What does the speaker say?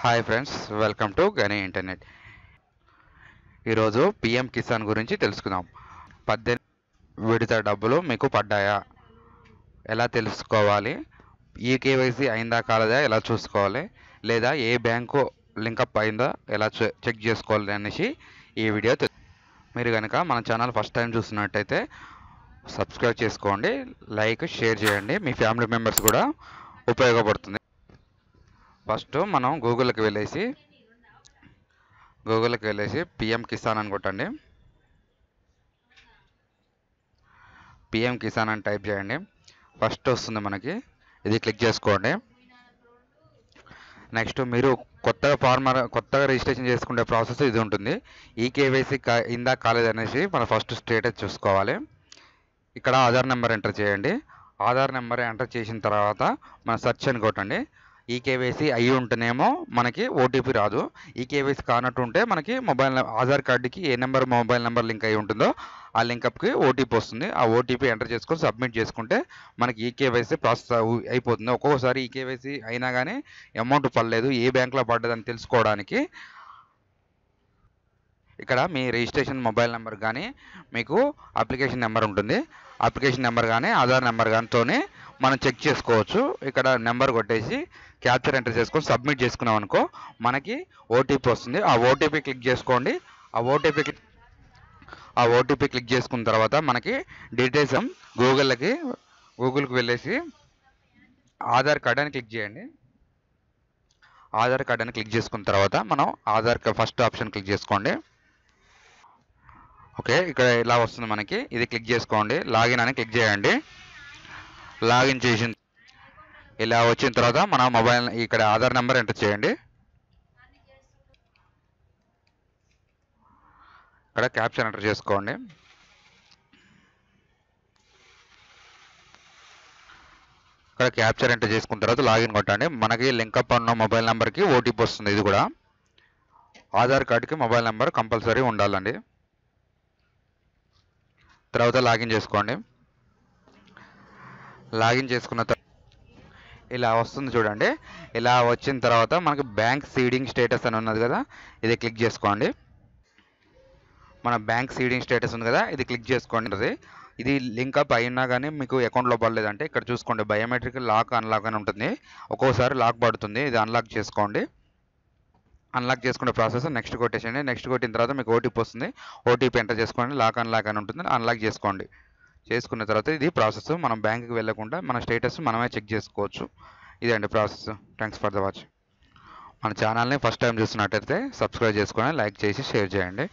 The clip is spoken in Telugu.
హాయ్ ఫ్రెండ్స్, వెల్కమ్ టు గని ఇంటర్నెట్. ఈరోజు పిఎం కిసాన్ గురించి తెలుసుకుందాం. 18 విడత డబ్బులు మీకు పడ్డాయా, ఎలా తెలుసుకోవాలి, ఈ కేవైసీ అయిందా కాలేదా ఎలా చూసుకోవాలి, లేదా ఏ బ్యాంకు లింకప్ అయిందో ఎలా చెక్ చేసుకోవాలి అనేసి ఈ వీడియో మీరు కనుక మన ఛానల్ ఫస్ట్ టైం చూస్తున్నట్టయితే సబ్స్క్రైబ్ చేసుకోండి, లైక్ షేర్ చేయండి, మీ ఫ్యామిలీ మెంబర్స్ కూడా ఉపయోగపడుతుంది. ఫస్ట్ మనం గూగుల్కి వెళ్ళేసి పిఎం కిసాన్ అని కొట్టండి. పిఎం కిసాన్ అని టైప్ చేయండి. ఫస్ట్ వస్తుంది మనకి, ఇది క్లిక్ చేసుకోండి. నెక్స్ట్ మీరు కొత్తగా రిజిస్ట్రేషన్ చేసుకునే ప్రాసెస్ ఇది ఉంటుంది. ఈ కేవైసీ ఇందా కాలేదు అనేసి మన ఫస్ట్ స్టేటస్ చూసుకోవాలి. ఇక్కడ ఆధార్ నెంబర్ ఎంటర్ చేయండి. ఆధార్ నెంబర్ ఎంటర్ చేసిన తర్వాత మన సెర్చ్ అని కొట్టండి. ఈ కేవైసీ అయ్యి ఉంటేనేమో మనకి ఓటీపీ రాదు. ఈ కేవైసీ కానట్టు ఉంటే మనకి ఆధార్ కార్డుకి ఏ నెంబర్ మొబైల్ నెంబర్ లింక్ అయి ఉంటుందో ఆ లింకప్కి ఓటీపీ వస్తుంది. ఆ ఓటీపీ ఎంటర్ చేసుకొని సబ్మిట్ చేసుకుంటే మనకి ఈ కేవైసీ ప్రాసెస్ అయిపోతుంది. ఒక్కొక్కసారి ఈ కేవైసీ అయినా కానీ అమౌంట్ పడలేదు, ఏ బ్యాంక్లో పడ్డదని తెలుసుకోవడానికి ఇక్కడ మీ రిజిస్ట్రేషన్ మొబైల్ నెంబర్ కానీ మీకు అప్లికేషన్ నెంబర్ ఉంటుంది. అప్లికేషన్ నెంబర్ కానీ ఆధార్ నెంబర్ కానీతోనే మనం చెక్ చేసుకోవచ్చు. ఇక్కడ నెంబర్ కొట్టేసి క్యాప్చర్ ఎంటర్ చేసుకొని సబ్మిట్ చేసుకున్నాం అనుకో మనకి ఓటీపీ వస్తుంది. ఆ ఓటీపీ క్లిక్ చేసుకోండి. ఆ ఓటీపీ క్లిక్ చేసుకున్న తర్వాత మనకి డీటెయిల్స్ గూగుల్కి వెళ్ళేసి ఆధార్ కార్డ్ అని క్లిక్ చేయండి. ఆధార్ కార్డ్ అని క్లిక్ చేసుకున్న తర్వాత మనం Aadhaar card first option click చేసుకోండి. ఓకే, ఇక్కడ ఇలా వస్తుంది మనకి, ఇది క్లిక్ చేసుకోండి. లాగిన్ అని క్లిక్ చేయండి. లాగిన్ చేసిన ఇలా వచ్చిన తర్వాత మన మొబైల్ ఇక్కడ ఆధార్ నెంబర్ ఎంటర్ చేయండి. ఇక్కడ క్యాప్చర్ ఎంటర్ చేసుకోండి. ఇక్కడ క్యాప్చర్ ఎంటర్ చేసుకున్న తర్వాత లాగిన్ కొట్టండి. మనకి లింకప్ ఉన్న మొబైల్ నెంబర్కి ఓటీపీ వస్తుంది. ఇది కూడా ఆధార్ కార్డుకి మొబైల్ నెంబర్ కంపల్సరీ ఉండాలండి. తర్వాత లాగిన్ చేసుకోండి. లాగిన్ చేసుకున్న తర్వాత ఇలా వస్తుంది చూడండి. ఇలా వచ్చిన తర్వాత మనకి బ్యాంక్ సీడింగ్ స్టేటస్ అని ఉన్నది కదా, ఇది క్లిక్ చేసుకోండి. మన బ్యాంక్ సీడింగ్ స్టేటస్ ఉంది కదా, ఇది క్లిక్ చేసుకోండి. ఇది లింకప్ అయినా కానీ మీకు అకౌంట్లో పడలేదంటే ఇక్కడ చూసుకోండి, బయోమెట్రిక్ లాక్ అన్లాక్ అని ఉంటుంది. ఒక్కోసారి లాక్ పడుతుంది, ఇది అన్లాక్ చేసుకోండి. అన్లాక్ చేసుకునే ప్రాసెస్ నెక్స్ట్ కొట్టేసండి. నెక్స్ట్ కొట్టిన తర్వాత మీకు ఓటీపీ వస్తుంది. ఓటీపీ ఎంటర్ చేసుకోండి. లాక్ అన్లాక్ అని ఉంటుంది, అన్లాక్ చేసుకోండి. చేసుకున్న తర్వాత ఇది ప్రాసెస్. మనం బ్యాంకుకి వెళ్ళకుండా మన స్టేటస్ మనమే చెక్ చేసుకోవచ్చు. ఇదండి process. Thanks for the watch. మన ఛానల్ని ఫస్ట్ టైం చూస్తున్నట్టయితే సబ్స్క్రైబ్ చేసుకొని లైక్ చేసి షేర్ చేయండి.